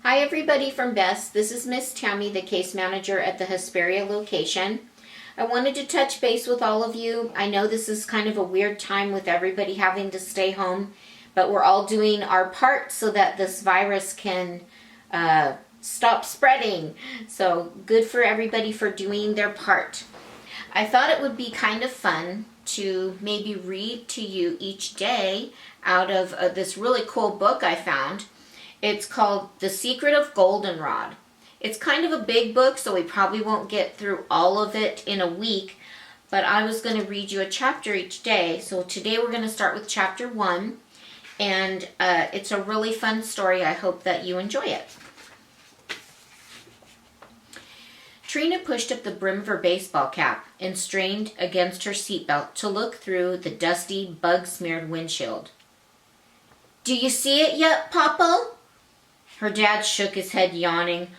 Hi everybody from B.E.S.T. This is Miss Tammy, the case manager at the Hesperia location. I wanted to touch base with all of you. I know this is kind of a weird time with everybody having to stay home, but we're all doing our part so that this virus can stop spreading. So good for everybody for doing their part. I thought it would be kind of fun to maybe read to you each day out of this really cool book I found. It's called The Secret of Goldenrod. It's kind of a big book, so we probably won't get through all of it in a week, but I was going to read you a chapter each day. So today we're going to start with chapter 1, and it's a really fun story. I hope that you enjoy it. Trina pushed up the brim of her baseball cap and strained against her seatbelt to look through the dusty, bug-smeared windshield. "Do you see it yet, Papa?" Her dad shook his head, yawning.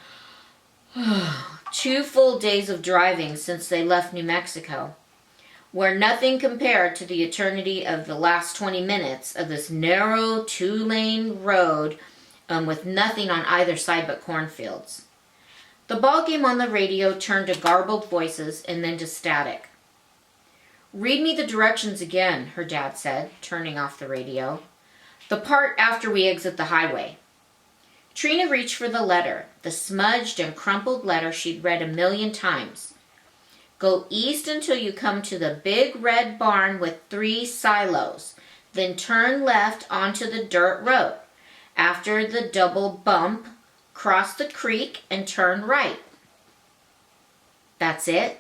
2 full days of driving since they left New Mexico were nothing compared to the eternity of the last 20 minutes of this narrow 2-lane road with nothing on either side but cornfields. The ball game on the radio turned to garbled voices and then to static. "Read me the directions again," her dad said, turning off the radio. "The part after we exit the highway." Trina reached for the letter, the smudged and crumpled letter she'd read a million times. "Go east until you come to the big red barn with 3 silos. Then turn left onto the dirt road. After the double bump, cross the creek and turn right." "That's it?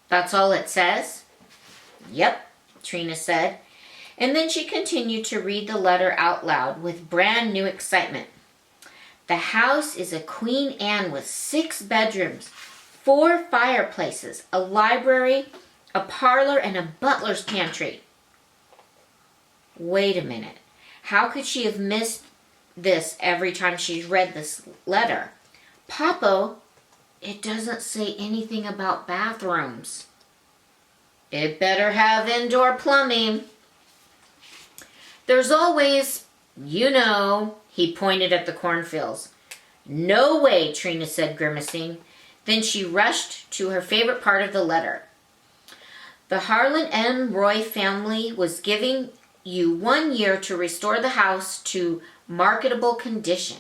That's all it says?" "Yep," Trina said. And then she continued to read the letter out loud with brand new excitement. "The house is a Queen Anne with 6 bedrooms, 4 fireplaces, a library, a parlor, and a butler's pantry." Wait a minute. How could she have missed this every time she's read this letter? "Papa, it doesn't say anything about bathrooms." "It better have indoor plumbing." "There's always, you know," he pointed at the cornfields. "No way," Trina said, grimacing. Then she rushed to her favorite part of the letter. "The Harlan M. Roy family was giving you 1 year to restore the house to marketable condition."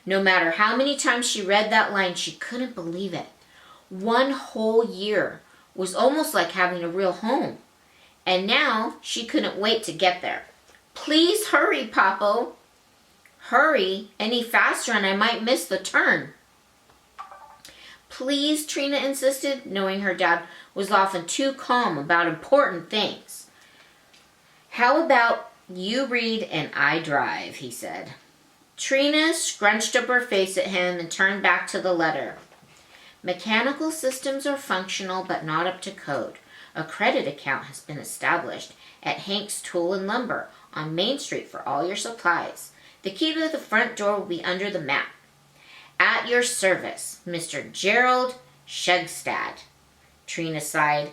No matter how many times she read that line, she couldn't believe it. 1 whole year was almost like having a real home. And now she couldn't wait to get there. "Please hurry, Papa." "Hurry? Any faster and I might miss the turn." "Please," Trina insisted, knowing her dad was often too calm about important things. "How about you read and I drive," he said. Trina scrunched up her face at him and turned back to the letter. "Mechanical systems are functional but not up to code. A credit account has been established at Hank's Tool and Lumber on Main Street for all your supplies. The key to the front door will be under the mat. At your service, Mr. Gerald Shugstad." Trina sighed.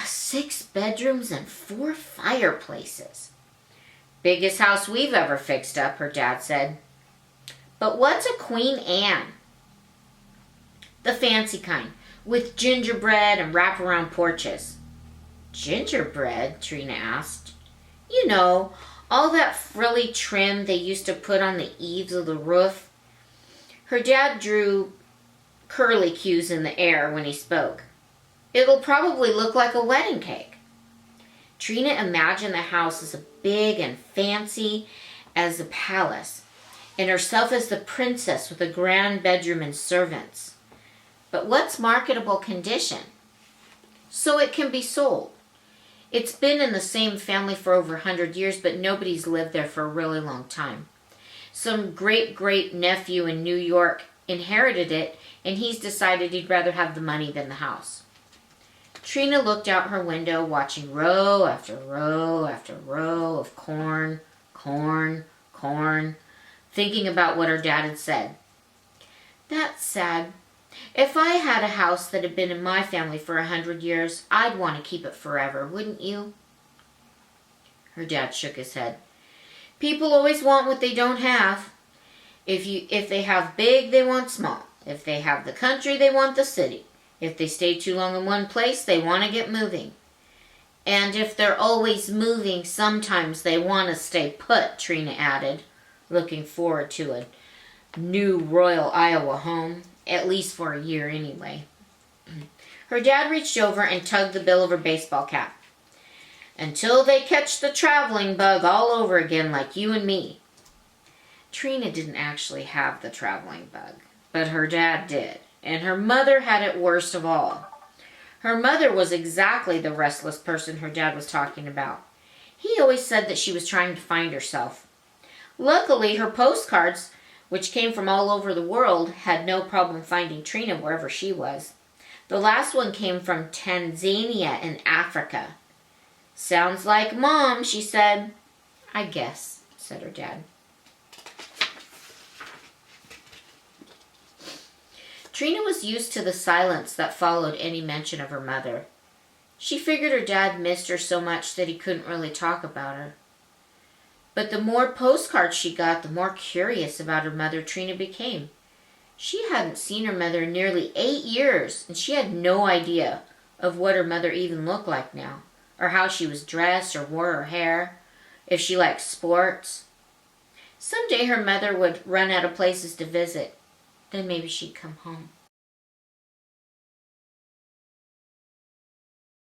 6 bedrooms and 4 fireplaces. "Biggest house we've ever fixed up," her dad said. "But what's a Queen Anne?" "The fancy kind, with gingerbread and wraparound porches." "Gingerbread?" Trina asked. "You know, all that frilly trim they used to put on the eaves of the roof." Her dad drew curlicues in the air when he spoke. "It'll probably look like a wedding cake." Trina imagined the house as big and fancy as a palace, and herself as the princess with a grand bedroom and servants. But what's marketable condition? "So it can be sold. It's been in the same family for over 100 years, but nobody's lived there for a really long time. Some great-great-nephew in New York inherited it, and he's decided he'd rather have the money than the house." Trina looked out her window, watching row after row after row of corn, thinking about what her dad had said. "That's sad. If I had a house that had been in my family for 100 years, I'd want to keep it forever, wouldn't you?" Her dad shook his head. "People always want what they don't have. If they have big, they want small. If they have the country, they want the city. If they stay too long in one place, they want to get moving. And if they're always moving, sometimes they want to stay put, Trina added, looking forward to a new Royal Iowa home, at least for a year anyway. Her dad reached over and tugged the bill of her baseball cap. Until they catch the traveling bug all over again like you and me. Trina didn't actually have the traveling bug, but her dad did, and her mother had it worst of all. Her mother was exactly the restless person her dad was talking about. He always said that she was trying to find herself. Luckily, her postcards, which came from all over the world, had no problem finding Trina wherever she was. The last one came from Tanzania in Africa. Sounds like Mom, she said. I guess, said her dad. Trina was used to the silence that followed any mention of her mother. She figured her dad missed her so much that he couldn't really talk about her. But the more postcards she got, the more curious about her mother Trina became. She hadn't seen her mother in nearly 8 years, and she had no idea of what her mother even looked like now, or how she was dressed or wore her hair, if she liked sports. Someday her mother would run out of places to visit. Then maybe she'd come home.